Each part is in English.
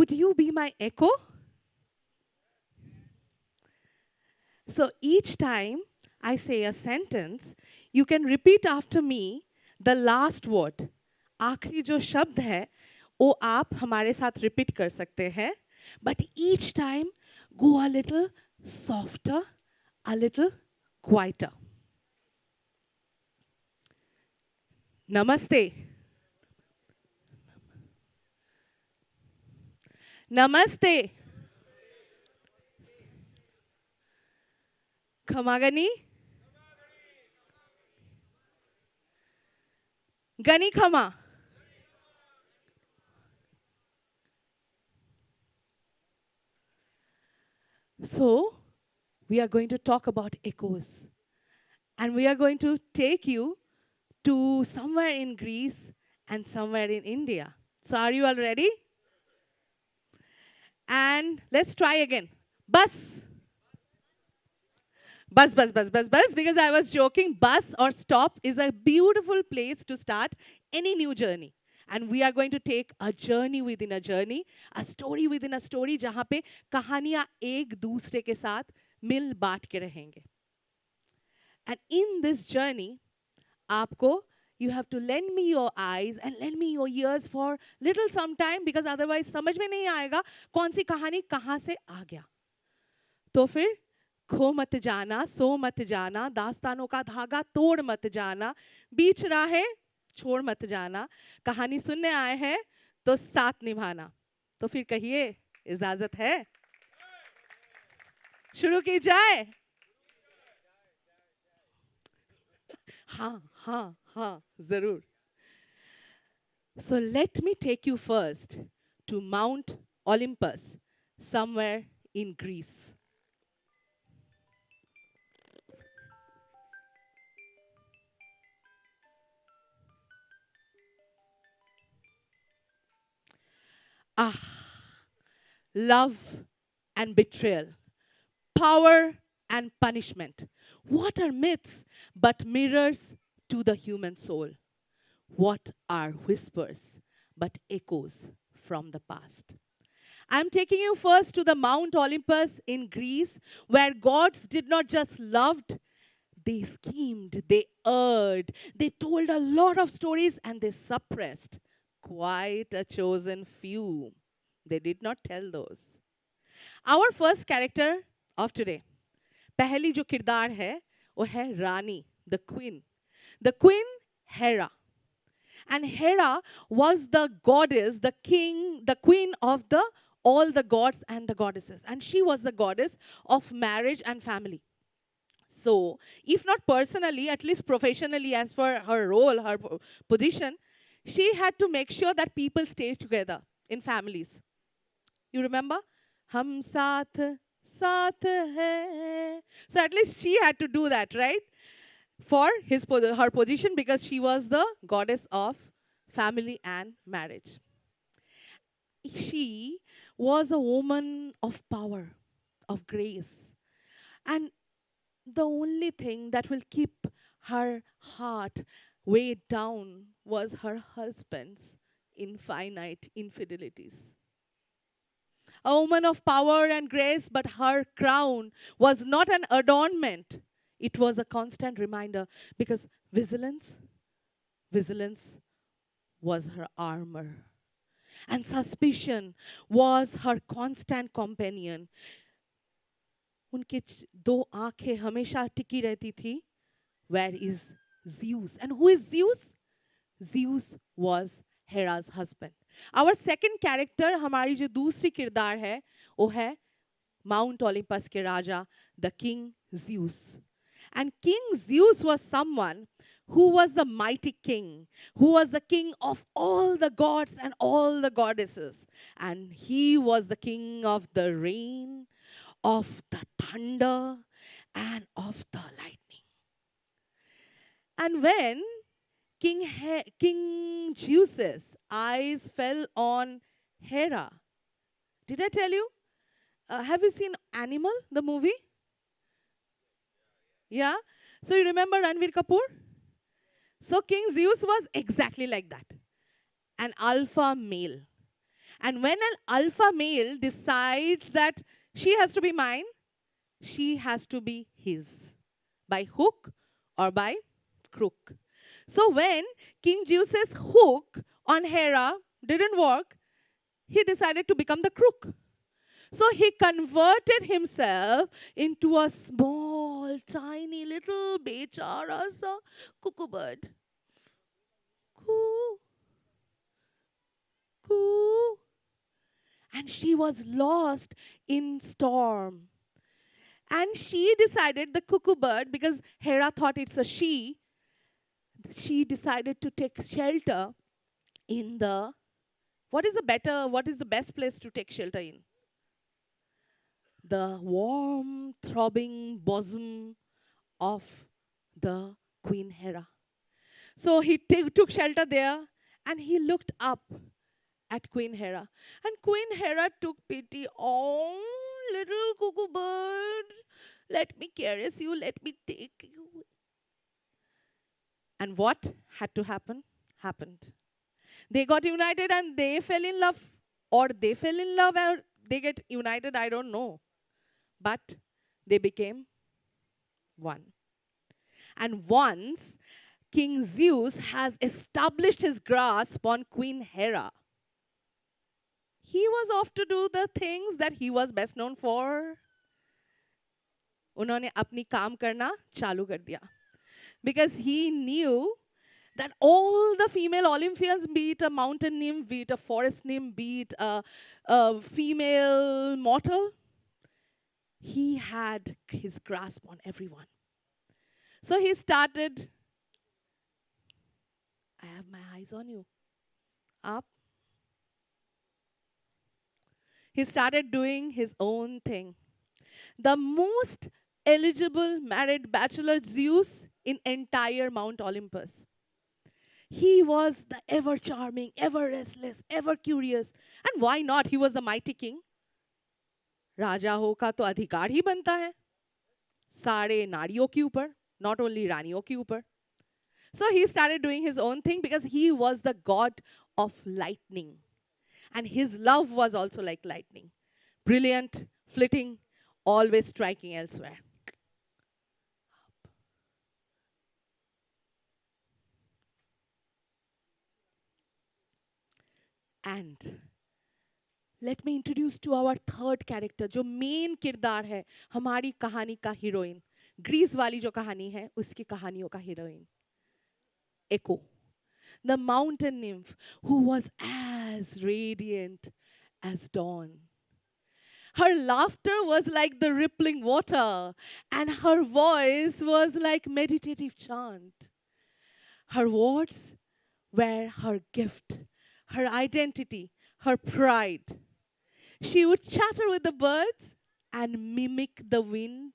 would you be my echo? So each time I say a sentence, you can repeat after me the last word. आखिरी जो शब्द है वो आप हमारे साथ रिपीट कर सकते हैं. But each time go a little softer, a little quieter. Namaste. Namaste. Khamagani. Gani khama. So, we are going to talk about echoes. And we are going to take you to somewhere in Greece and somewhere in India. So, are you all ready? And let's try again. Bus. Bus, bus, bus, bus, bus. Because I was joking, bus or stop is a beautiful place to start any new journey. And we are going to take a journey within a journey, a story within a story, जहाँ पे कहानियाँ एक दूसरे के साथ मिल बांट के रहेंगे. And in this journey, आपको you have to lend me your eyes and lend me your ears for little some time, because otherwise समझ में नहीं आएगा कौन सी कहानी कहाँ से आ गया. तो फिर खो मत जाना, सो मत जाना, दास्तानों का धागा तोड़ मत जाना, बीच राहे छोड़ मत जाना, कहानी सुनने आए हैं तो साथ निभाना. तो फिर कहिए, इजाजत है? शुरू की जाए? हाँ हाँ हाँ जरूर. So let me take you first to Mount Olympus, somewhere in Greece. Ah, love and betrayal, power and punishment. What are myths but mirrors to the human soul? What are whispers but echoes from the past? I'm taking you first to the Mount Olympus in Greece, where gods did not just loved, they schemed, they erred, they told a lot of stories, and they suppressed quite a chosen few. They did not tell those. Our first character of today, पहली जो किरदार है वो है रानी, the queen Hera. And Hera was the goddess, the queen of all the gods and the goddesses. And she was the goddess of marriage and family. So, if not personally, at least professionally, as for her role, her position, she had to make sure that people stay together in families. You remember? Hum saath saath hai. So at least she had to do that, right? For her position, because she was the goddess of family and marriage. She was a woman of power, of grace. And the only thing that will keep her heart weighed down was her husband's infinite infidelities. A woman of power and grace, but her crown was not an adornment. It was a constant reminder, because vigilance was her armor. And suspicion was her constant companion. उनके दो आंखें हमेशा टिकी रहती थी. Where is Zeus? And who is Zeus? Zeus was Hera's husband. Our second character, हमारी जो दूसरी किरदार है, वो है Mount Olympus के राजा, the King Zeus. And King Zeus was someone who was the mighty king, who was the king of all the gods and all the goddesses. And he was the king of the rain, of the thunder, and of the lightning. And when King Zeus's eyes fell on Hera, did I tell you? Have you seen Animal, the movie? Yeah? So you remember Ranveer Kapoor? So King Zeus was exactly like that. An alpha male. And when an alpha male decides that she has to be mine, she has to be his, by hook or by crook. So when King Zeus's hook on Hera didn't work, he decided to become the crook. So he converted himself into a small, tiny little bechara sa cuckoo bird. Coo, coo. And she was lost in storm. And she decided, the cuckoo bird, because Hera thought it's a she decided to take shelter in the, what is the best place to take shelter in? The warm, throbbing bosom of the Queen Hera. So he took shelter there and he looked up at Queen Hera. And Queen Hera took pity. Oh, little cuckoo bird, let me caress you, let me take you. And what had to happen? Happened. They got united and they fell in love. Or they fell in love or they get united, I don't know. But they became one. And once King Zeus has established his grasp on Queen Hera, he was off to do the things that he was best known for. उन्होंने अपनी काम करना चालू कर दिया. Because he knew that all the female Olympians, be it a mountain nymph, be it a forest nymph, be it a female mortal, he had his grasp on everyone. So he started, I have my eyes on you. Up. He started doing his own thing. The most eligible married bachelor Zeus in entire Mount Olympus. He was the ever charming, ever restless, ever curious. And why not? He was the mighty king. राजा हो का तो अधिकार ही बनता है सारे नारियों के ऊपर, not only रानियों के ऊपर. So he started doing his own thing because he was the god of lightning. And his love was also like lightning. Brilliant, flitting, always striking elsewhere. And let me introduce to our third character, जो main किरदार है हमारी कहानी का heroine. Greece वाली जो कहानी है उसकी कहानियों का heroine. Echo, the mountain nymph who was as radiant as dawn. Her laughter was like the rippling water, and her voice was like meditative chant. Her words were her gift, her identity, her pride. She would chatter with the birds and mimic the wind,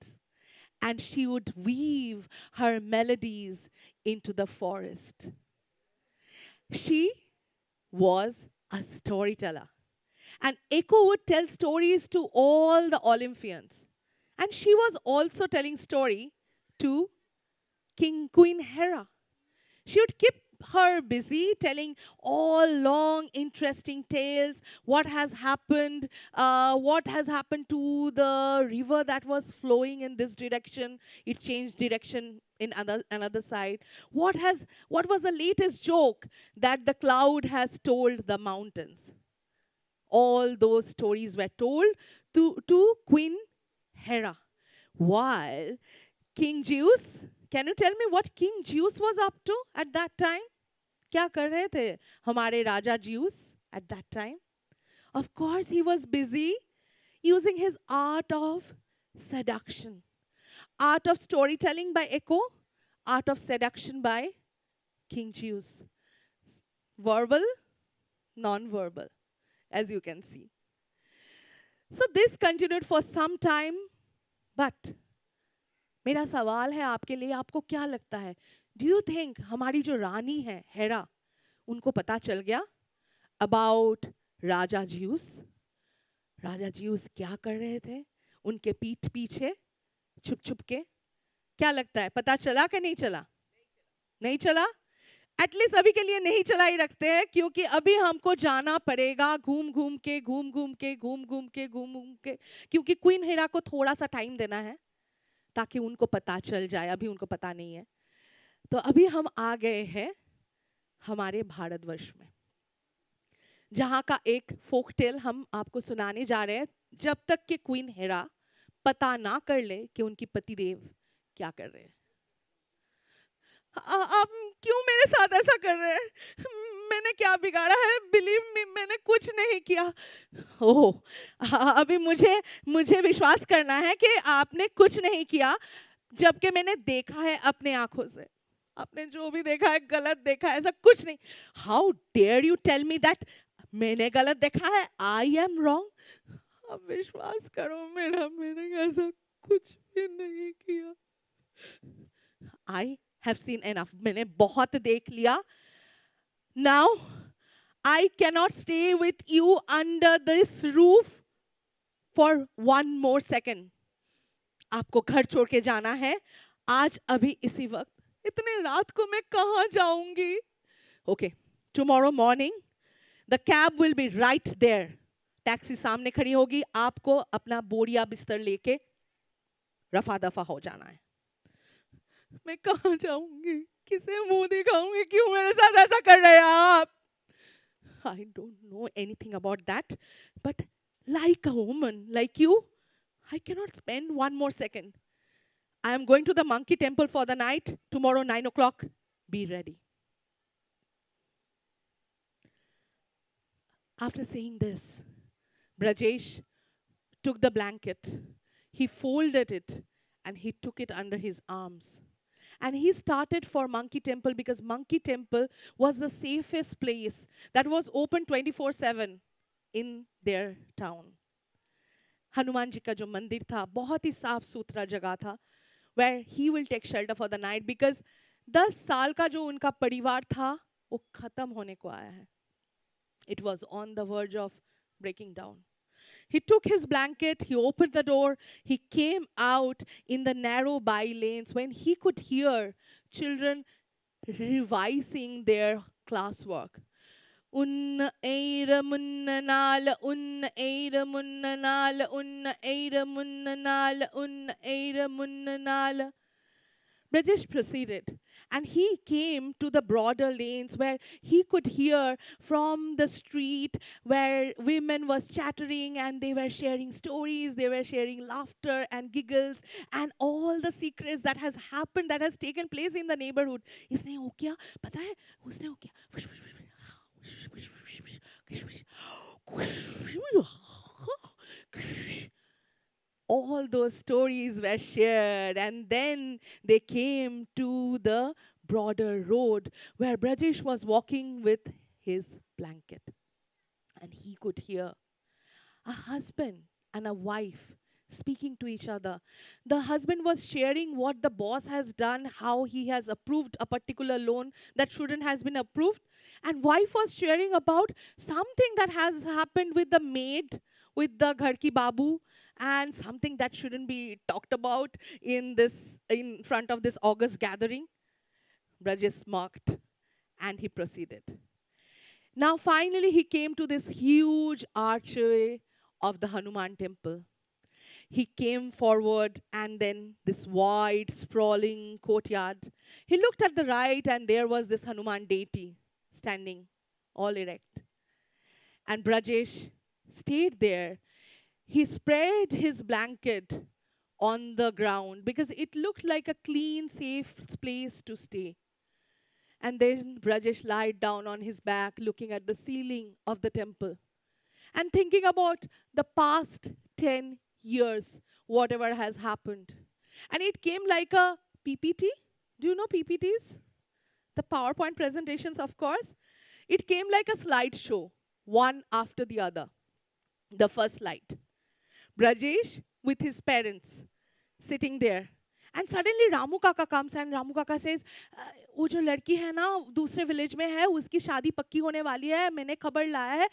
and she would weave her melodies into the forest. She was a storyteller. And Echo would tell stories to all the Olympians. And she was also telling story to Queen Hera. She would keep her busy telling all long, interesting tales. What has happened to the river that was flowing in this direction? It changed direction in another side. What was the latest joke that the cloud has told the mountains? All those stories were told to Queen Hera. While King Zeus, can you tell me what King Zeus was up to at that time? क्या कर रहे थे हमारे राजा Zeus at that time? Of course, he was busy using his art of seduction. Art of storytelling by Echo, art of seduction by King Zeus. Verbal, non-verbal, as you can see. So this continued for some time, but मेरा सवाल है आपके लिए, आपको क्या लगता है? Do you think हमारी जो रानी है हेरा, उनको पता चल गया about Raja Zeus? Raja Zeus क्या कर रहे थे उनके पीठ पीछे छुप छुप के? क्या लगता है, पता चला कि नहीं चला? नहीं चला? एटलीस्ट अभी के लिए नहीं चलाई रखते हैं, क्योंकि अभी हमको जाना पड़ेगा घूम घूम के, घूम घूम के, घूम घूम के, घूम घूम के, क्योंकि क्वीन हेरा को थोड़ा सा टाइम देना है ताकि उनको पता चल जाए, अभी उनको पता नहीं है। तो अभी हम आ गए हैं हमारे भारतवर्ष में, जहाँ का एक फोक टेल हम आपको सुनाने जा रहे हैं, जब तक कि क्वीन हेरा पता ना कर ले कि उनकी पतिदेव क्या कर रहे हैं। आप क्यों मेरे साथ ऐसा कर रहे हैं? मैंने क्या बिगाड़ा है? बिलीव मी, मैंने कुछ नहीं किया। ओह, अभी मुझे मुझे विश्वास करना है कि आपने कुछ नहीं किया, जबकि मैंने देखा है अपने आंखों से। आपने जो भी देखा है गलत देखा है, ऐसा कुछ नहीं। How dare you tell me that मैंने गलत देखा है? I am wrong. अब विश्वास करो मेरा, मैंने ऐसा कुछ भी नहीं किया। आई हैव सीन एनफ, मैंने बहुत देख लिया। Now I cannot stay with you under this roof for one more second. आपको घर छोड़ के जाना है आज, अभी इसी वक्त। इतने रात को मैं कहाँ जाऊंगी? Okay, tomorrow morning the cab will be right there. Taxi सामने खड़ी होगी, आपको अपना बोरिया बिस्तर लेके रफा दफा हो जाना है। मैं कहाँ जाऊंगी? किसे मुंह दिखाऊंगी? क्यों मेरे साथ ऐसा कर रहे हैं आप? I don't know anything about that, but like a woman like you, I cannot spend one more second. I am going to the monkey temple for the night. Tomorrow 9 o'clock. Be ready. After saying this, Brajesh took the blanket. He folded it and he took it under his arms. And he started for Monkey Temple because Monkey Temple was the safest place that was open 24/7 in their town. Hanuman ji का जो मंदिर था बहुत ही साफ सुथरा जगह था, where he will take shelter for the night because 10 साल का जो उनका परिवार था वो खत्म होने को आया है. It was on the verge of breaking down. He took his blanket, he opened the door, he came out in the narrow by lanes when he could hear children revising their classwork. Un eira munnanal, un eira munnanal, un eira munnanal, un eira munnanal. Brajesh proceeded, and he came to the broader lanes where he could hear from the street where women was chattering and they were sharing stories, they were sharing laughter and giggles and all the secrets that has happened, that has taken place in the neighborhood. इसने हो क्या? पता है? उसने हो क्या? All those stories were shared, and then they came to the broader road where Brajesh was walking with his blanket. And he could hear a husband and a wife speaking to each other. The husband was sharing what the boss has done, how he has approved a particular loan that shouldn't has been approved. And wife was sharing about something that has happened with the maid, with the ghar ki babu, and something that shouldn't be talked about in front of this August gathering. Brajesh smirked and he proceeded. Now finally he came to this huge archway of the Hanuman temple. He came forward, and then this wide, sprawling courtyard. He looked at the right, and there was this Hanuman deity standing all erect. And Brajesh stayed there. He spread his blanket on the ground because it looked like a clean, safe place to stay. And then Brajesh lied down on his back, looking at the ceiling of the temple and thinking about the past 10 years, whatever has happened. And it came like a PPT. Do you know PPTs? The PowerPoint presentations, of course. It came like a slideshow, one after the other. The first slide. Brajesh with his parents sitting there. And suddenly Ramu Kaka comes and Ramu Kaka says, वो जो लड़की है ना दूसरे village में है उसकी शादी पक्की होने वाली है मैंने खबर लाया है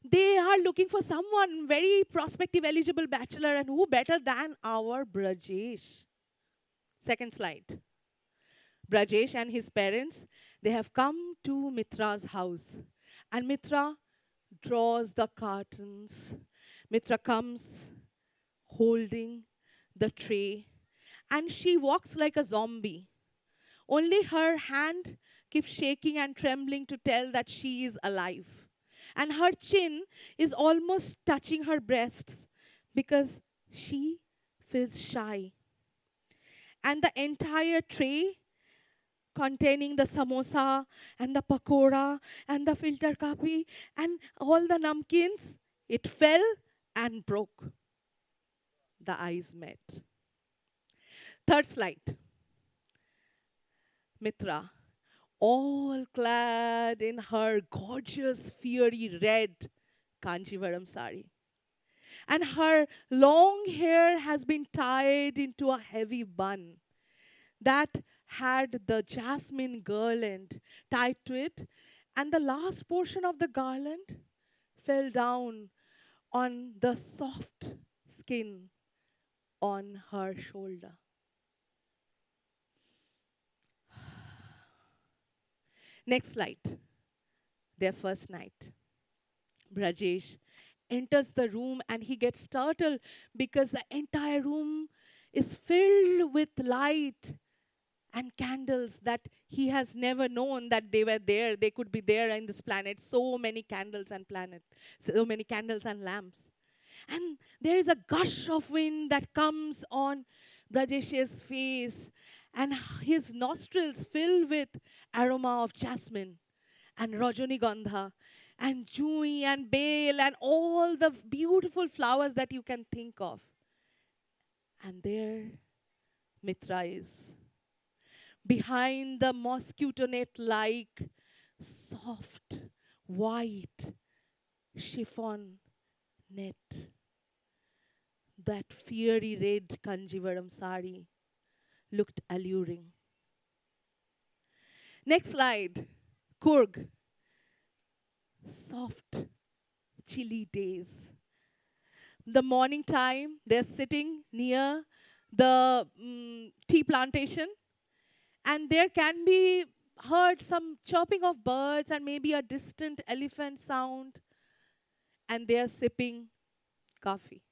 they are looking for someone very prospective eligible bachelor and who better than our Brajesh. Second slide. Brajesh and his parents, They have come to Mitra's house, and Mitra draws the curtains. Mitra comes holding the tray, and she walks like a zombie. Only her hand keeps shaking and trembling to tell that she is alive. And her chin is almost touching her breasts because she feels shy. And the entire tray containing the samosa and the pakora and the filter kapi and all the namkins, it fell and broke. The eyes met. Third slide. Mitra, all clad in her gorgeous, fiery red Kanjivaram sari. And her long hair has been tied into a heavy bun that had the jasmine garland tied to it, and the last portion of the garland fell down on the soft skin on her shoulder. Next slide. Their first night. Brajesh enters the room and he gets startled because the entire room is filled with light and candles that he has never known that they were there. They could be there in this planet. So many candles and so many candles and lamps. And there is a gush of wind that comes on Brajesh's face, and his nostrils fill with aroma of jasmine and Rajanigandha and Jui and Bale and all the beautiful flowers that you can think of. And there Mitra is, behind the mosquito net like soft white chiffon net. That fiery red Kanjivaram sari looked alluring. Next slide. Kurg. Soft, chilly days. The morning time, they're sitting near the tea plantation, and there can be heard some chirping of birds and maybe a distant elephant sound, and they are sipping coffee.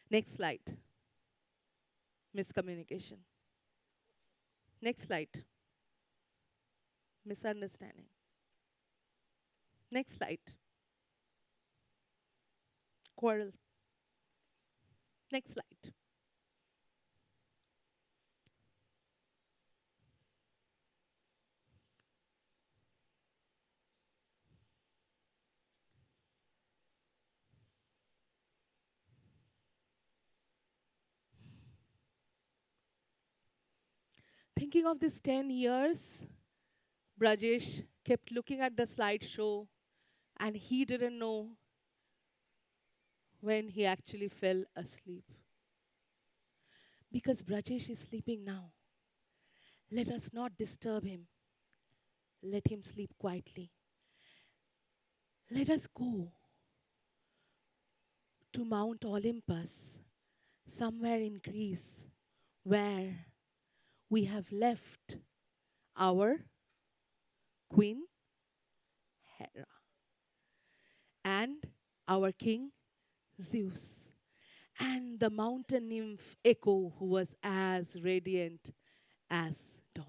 Next slide. Miscommunication. Next slide. Misunderstanding. Next slide. Quarrel. Next slide. Thinking of this 10 years, Brajesh kept looking at the slideshow and he didn't know when he actually fell asleep. Because Brajesh is sleeping now. Let us not disturb him. Let him sleep quietly. Let us go to Mount Olympus, somewhere in Greece, where we have left our Queen Hera and our king Zeus and the mountain nymph Echo, who was as radiant as dawn.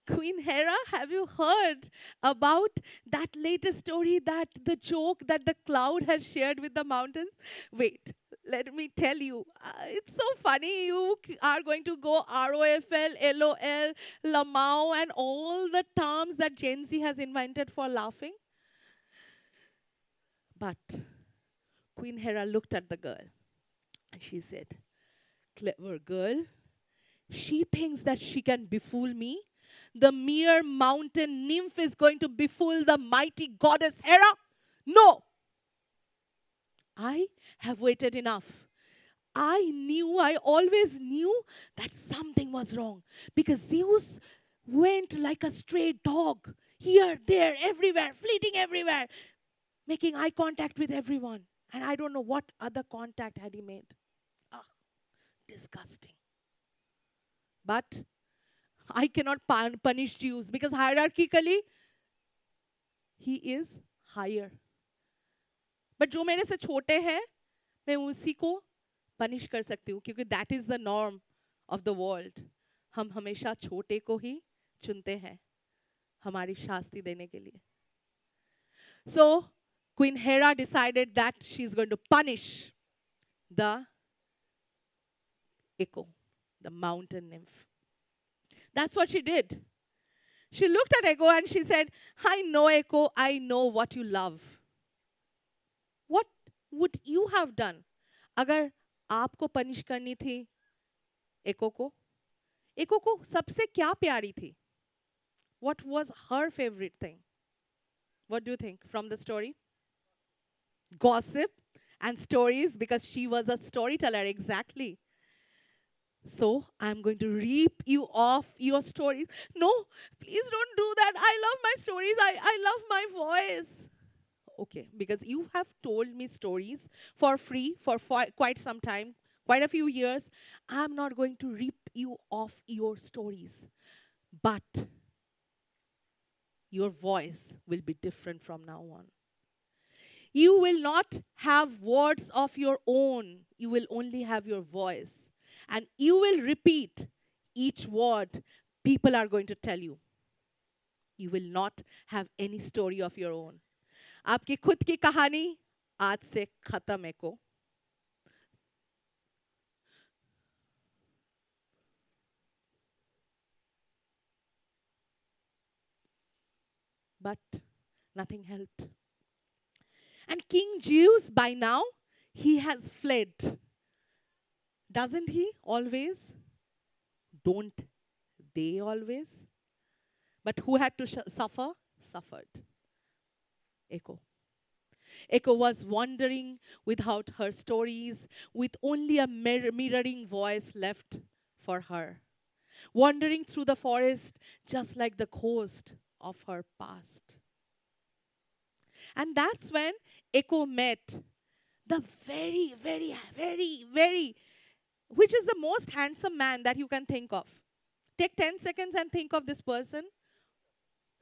Queen Hera, have you heard about that latest story, that the joke that the cloud has shared with the mountains? Wait, let me tell you. It's so funny. You are going to go ROFL, LOL, Lamau, and all the terms that Gen Z has invented for laughing. But Queen Hera looked at the girl and she said, "Clever girl. She thinks that she can befool me. The mere mountain nymph is going to befool the mighty goddess Hera? No! I have waited enough. I always knew that something was wrong because Zeus went like a stray dog, here, there, everywhere, fleeting everywhere, making eye contact with everyone. And I don't know what other contact had he made. Ah, disgusting. But I cannot punish Jews because hierarchically he is higher. But जो मेरे से छोटे हैं मैं उसी को punish कर सकती हूँ क्योंकि that is the norm of the world. हम हमेशा छोटे को ही चुनते हैं हमारी शास्ति देने के लिए. So Queen Hera decided that she's going to punish the Echo, the mountain nymph. That's what she did. She looked at Echo and she said, I know, Echo, I know what you love. What would you have done? अगर आपको punish करनी थी एको को सबसे क्या प्यारी थी? What was her favorite thing? What do you think from the story? Gossip and stories, because she was a storyteller, exactly. So I'm going to reap you off your stories. No, please don't do that. I love my stories. I love my voice. Okay, because you have told me stories for free for quite some time, quite a few years. I'm not going to reap you off your stories. But your voice will be different from now on. You will not have words of your own. You will only have your voice. And you will repeat each word people are going to tell you. You will not have any story of your own. आपकी खुद की कहानी आज से खत्म है को. But nothing helped. And King Zeus, by now, he has fled. Doesn't he always? Don't they always? But who had to suffer? Suffered. Echo. Echo was wandering without her stories, with only a mirroring voice left for her. Wandering through the forest just like the ghost of her past. And that's when Echo met the very, which is the most handsome man that you can think of. Take 10 seconds and think of this person.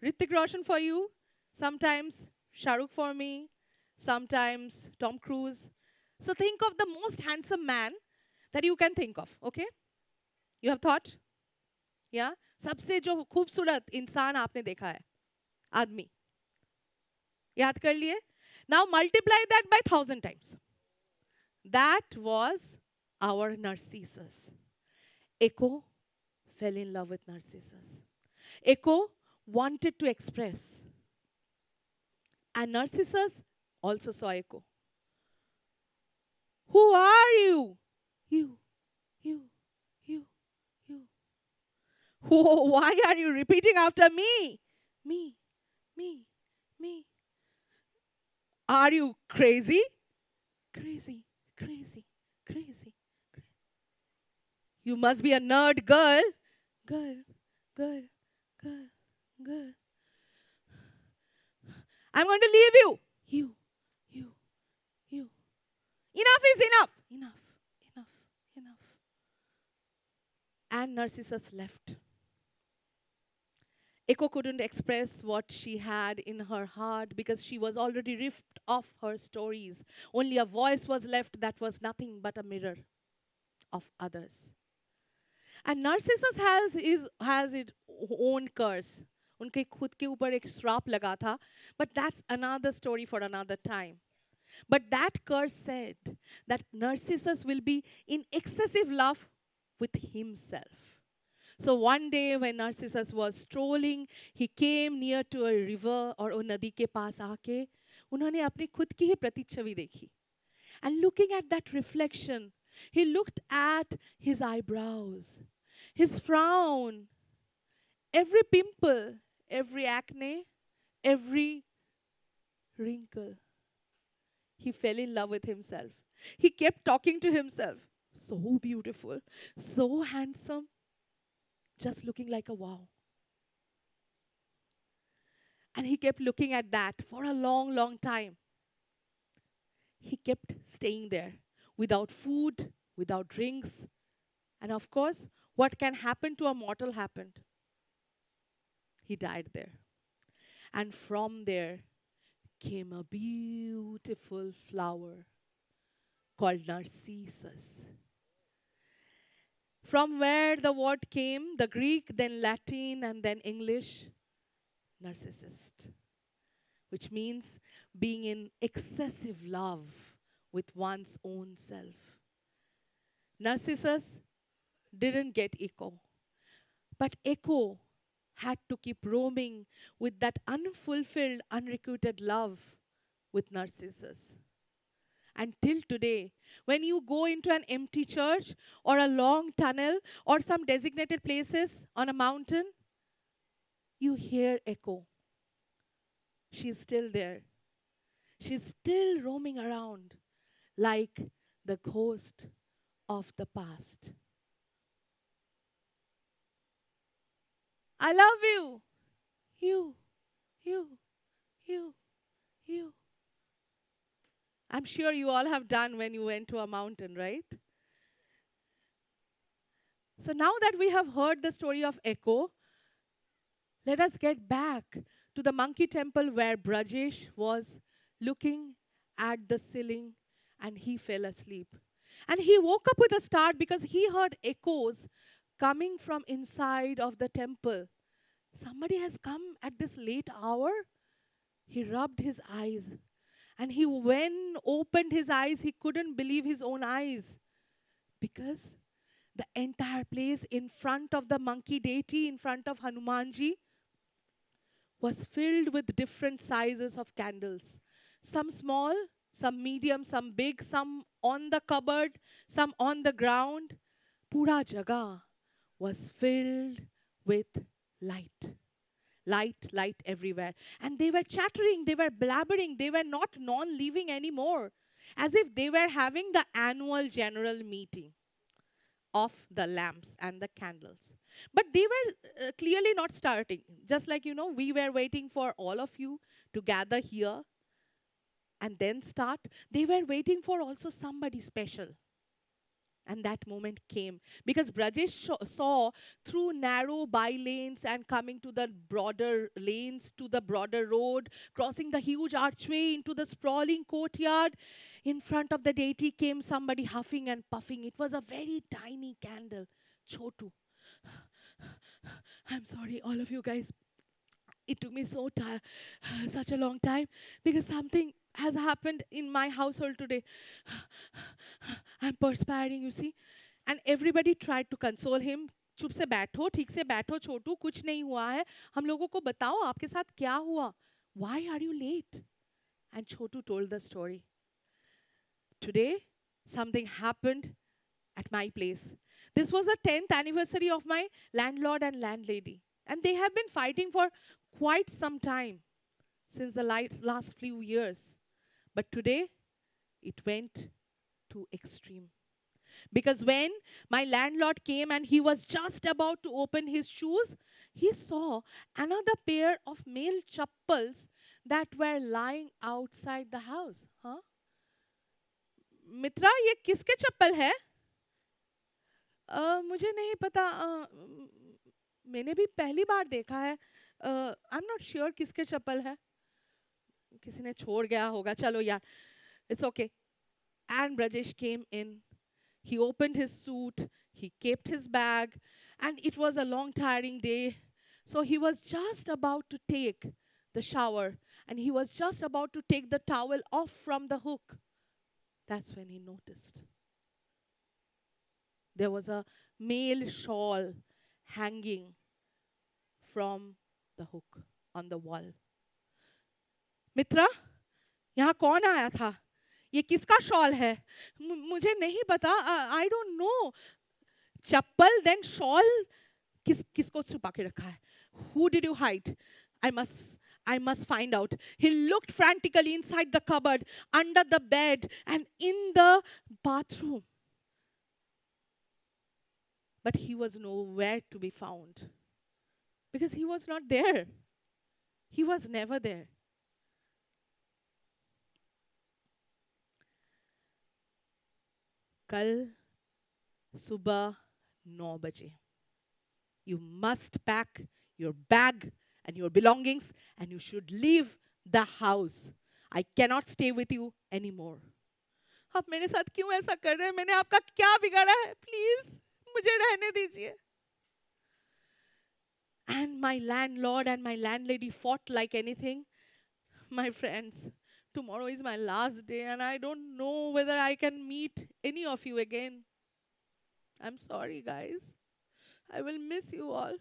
Hrithik Roshan for you, sometimes Shah Rukh for me, sometimes Tom Cruise. So think of the most handsome man that you can think of, okay? You have thought? Yeah? सबसे जो खूबसूरत इंसान आपने देखा है, आदमी. याद कर लिए? Now multiply that by 1,000 times. That was our Narcissus. Echo fell in love with Narcissus. Echo wanted to express. And Narcissus also saw Echo. Who are you? You. Why are you repeating after me? Me. Are you crazy? Crazy. You must be a nerd girl. Girl. I'm going to leave you. You. Enough is enough. Enough. And Narcissus left. Echo couldn't express what she had in her heart because she was already ripped off her stories. Only a voice was left that was nothing but a mirror of others. And Narcissus has its own curse. उनके खुद के ऊपर एक श्राप लगा था. But that's another story for another time. But that curse said that Narcissus will be in excessive love with himself. So one day when Narcissus was strolling, he came near to a river और वो नदी के पास आके उन्होंने अपनी खुद की ही प्रतिच्छवि देखी. And looking at that reflection, he looked at his eyebrows, his frown, every pimple, every acne, every wrinkle. He fell in love with himself. He kept talking to himself. So beautiful, so handsome, just looking like a wow. And he kept looking at that for a long time. He kept staying there without food, without drinks, and of course, What can happen to a mortal happened. He died there. And from there came a beautiful flower called Narcissus. From where the word came, the Greek, then Latin, and then English, narcissist, which means being in excessive love with one's own self. Narcissus didn't get Echo, but Echo had to keep roaming with that unfulfilled, unrequited love with Narcissus. Until today, when you go into an empty church or a long tunnel or some designated places on a mountain, you hear Echo. She's still there. She's still roaming around like the ghost of the past. I love you. You, you, you, you. I'm sure you all have done when you went to a mountain, right? So now that we have heard the story of Echo, let us get back to the monkey temple where Brajesh was looking at the ceiling and he fell asleep. And he woke up with a start because he heard echoes coming from inside of the temple. Somebody has come at this late hour. He rubbed his eyes. And he, when opened his eyes, he couldn't believe his own eyes. Because the entire place in front of the monkey deity, in front of Hanumanji, was filled with different sizes of candles. Some small, some medium, some big, some on the cupboard, some on the ground. Pura jaga was filled with light. Light everywhere. And they were chattering, they were blabbering, they were not non-living anymore. As if they were having the annual general meeting of the lamps and the candles. But they were clearly not starting. Just like, we were waiting for all of you to gather here and then start. They were waiting for also somebody special. And that moment came because Brajesh saw through narrow by lanes and coming to the broader lanes, to the broader road, crossing the huge archway into the sprawling courtyard. In front of the deity came somebody huffing and puffing. It was a very tiny candle. Chotu. I'm sorry, all of you guys. It took me such a long time because something has happened in my household today. I'm perspiring, you see. And everybody tried to console him. चुप से बैठो, ठीक से बैठो छोटू, कुछ नहीं हुआ है. हम लोगों को बताओ आपके साथ क्या हुआ? Why are you late? And Chotu told the story. Today, something happened at my place. This was the 10th anniversary of my landlord and landlady. And they have been fighting for quite some time, since the last few years. But today, it went to extreme. Because when my landlord came and he was just about to open his shoes, he saw another pair of male chappals that were lying outside the house. Huh? मित्रा ये किसके चप्पल है? मुझे नहीं पता. मैंने भी पहली बार देखा है. I'm not sure किसके चप्पल है. किसी ने छोड़ गया होगा. चलो यार. It's okay. And Brajesh came in. He opened his suit. He kept his bag. And it was a long, tiring day. So he was just about to take the shower. And he was just about to take the towel off from the hook. That's when he noticed. There was a male shawl hanging from the hook on the wall. मित्रा, यहाँ कौन आया था? ये किसका shawl है? मुझे नहीं पता. I don't know. Chappal then shawl किसको छुपा के रखा है? Who did you hide? I must find out. He looked frantically inside the cupboard, under the bed, and in the bathroom. But he was nowhere to be found. Because he was not there. He was never there. कल सुबह 9 बजे You must pack your bag and your belongings and you should leave the house. I cannot stay with you anymore. आप मेरे साथ क्यों ऐसा कर रहे हैं? मैंने आपका क्या बिगाड़ा है? प्लीज मुझे रहने दीजिए. And my landlord and my landlady fought like anything. My friends, tomorrow is my last day and I don't know whether I can meet any of you again. I'm sorry, guys. I will miss you all.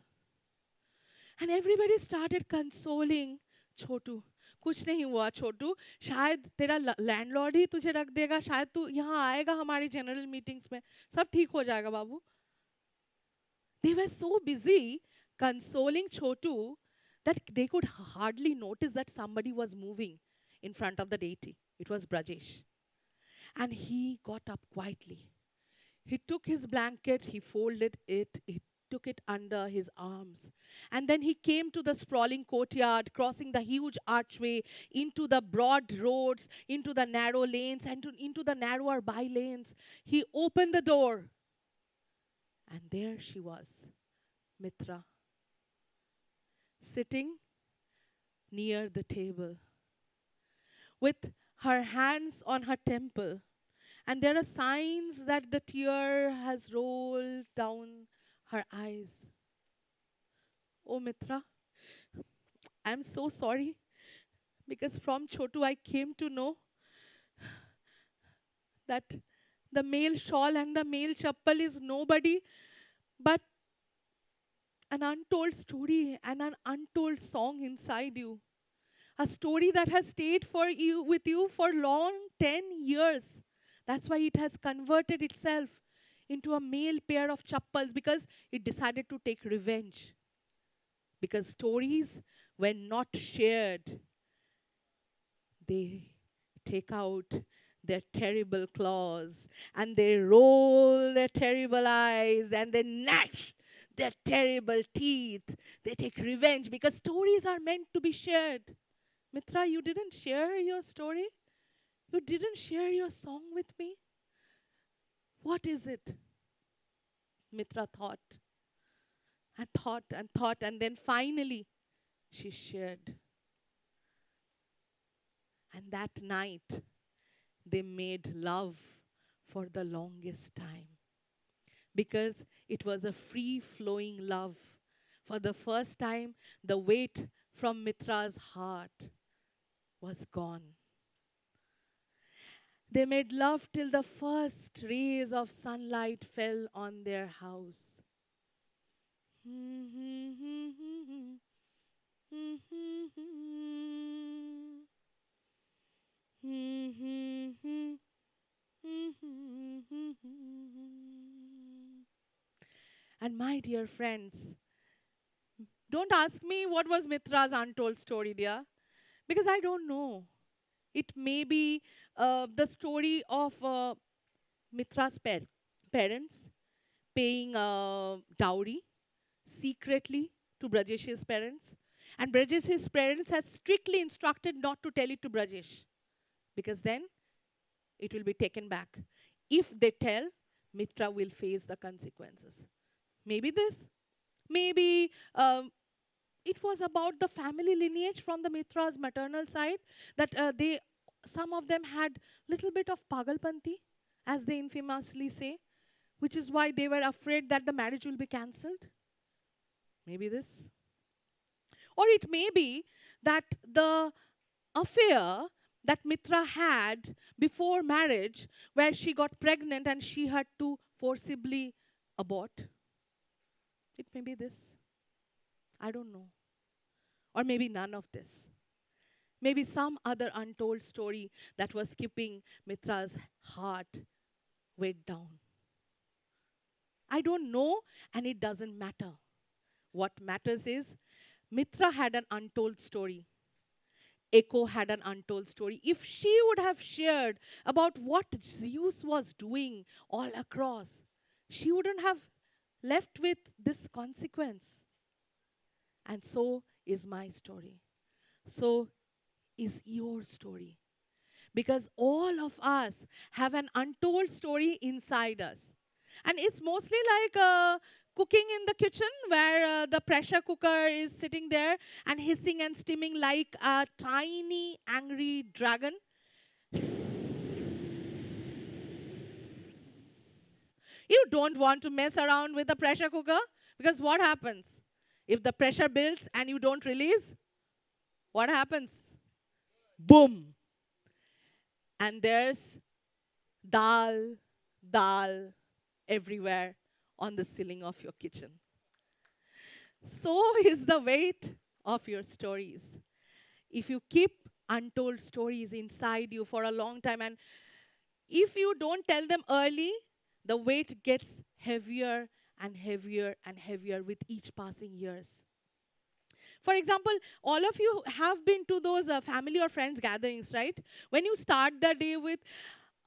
And everybody started consoling छोटू. कुछ नहीं हुआ छोटू, शायद तेरा landlord ही तुझे रख देगा, शायद तू यहाँ आएगा हमारी जनरल मीटिंग्स में, सब ठीक हो जाएगा बाबू. They were so busy consoling Chotu that they could hardly notice that somebody was moving in front of the deity. It was Brajesh. And he got up quietly. He took his blanket, he folded it, he took it under his arms. And then he came to the sprawling courtyard, crossing the huge archway, into the broad roads, into the narrow lanes, and into the narrower by lanes. He opened the door. And there she was, Mitra, sitting near the table, with her hands on her temple. And there are signs that the tear has rolled down her eyes. Oh, Mitra, I'm so sorry, because from Chotu I came to know that the male shawl and the male chappal is nobody but an untold story and an untold song inside you. A story that has stayed with you for long 10 years. That's why it has converted itself into a male pair of chappals, because it decided to take revenge. Because stories, when not shared, they take out their terrible claws and they roll their terrible eyes and they gnash their terrible teeth. They take revenge because stories are meant to be shared. Mitra, you didn't share your story? You didn't share your song with me? What is it? Mitra thought and thought and thought, and then finally she shared. And that night, they made love for the longest time, because it was a free-flowing love. For the first time, the weight from Mitra's heart was gone. They made love till the first rays of sunlight fell on their house. And my dear friends, don't ask me what was Mitra's untold story, dear, because I don't know. It may be the story of Mitra's parents paying dowry secretly to Brajesh's parents. And Brajesh's parents had strictly instructed not to tell it to Brajesh, because then it will be taken back. If they tell, Mitra will face the consequences. Maybe this. Maybe it was about the family lineage from the Mitra's maternal side, that some of them had little bit of pagalpanti, as they infamously say, which is why they were afraid that the marriage will be cancelled. Maybe this. Or it may be that the affair that Mitra had before marriage, where she got pregnant and she had to forcibly abort. It may be this. I don't know. Or maybe none of this. Maybe some other untold story that was keeping Mitra's heart weighed down. I don't know, and it doesn't matter. What matters is Mitra had an untold story. Echo had an untold story. If she would have shared about what Zeus was doing all across, she wouldn't have left with this consequence. And so is my story. So is your story. Because all of us have an untold story inside us. And it's mostly like cooking in the kitchen where the pressure cooker is sitting there and hissing and steaming like a tiny angry dragon? You don't want to mess around with the pressure cooker because what happens? If the pressure builds and you don't release, what happens? Boom. And there's dal, dal everywhere on the ceiling of your kitchen. So is the weight of your stories. If you keep untold stories inside you for a long time, and if you don't tell them early, the weight gets heavier and heavier and heavier with each passing years. For example, all of you have been to those family or friends gatherings, right? When you start the day with,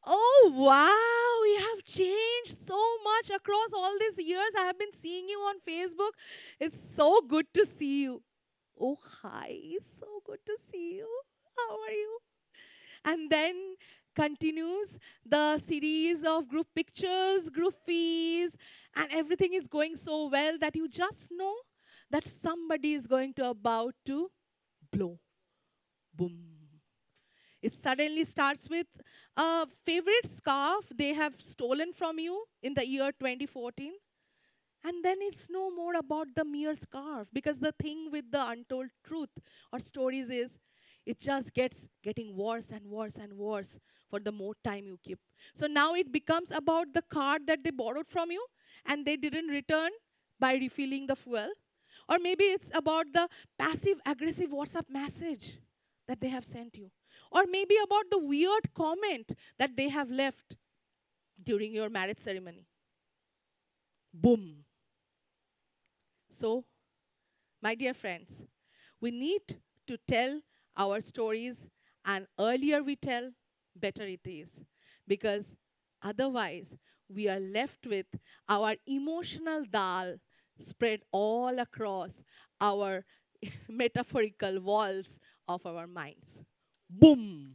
oh wow, you have changed so much across all these years. I have been seeing you on Facebook. It's so good to see you. Oh, hi, so good to see you. How are you? And then continues the series of group pictures, group fees, and everything is going so well that you just know that somebody is going to about to blow. Boom. It suddenly starts with a favorite scarf they have stolen from you in the year 2014. And then it's no more about the mere scarf, because the thing with the untold truth or stories is it just gets getting worse and worse and worse for the more time you keep. So now it becomes about the card that they borrowed from you and they didn't return by refilling the fuel. Or maybe it's about the passive aggressive WhatsApp message that they have sent you. Or maybe about the weird comment that they have left during your marriage ceremony. Boom. So, my dear friends, we need to tell our stories, and earlier we tell, better it is. Because otherwise, we are left with our emotional dal spread all across our metaphorical walls of our minds. Boom!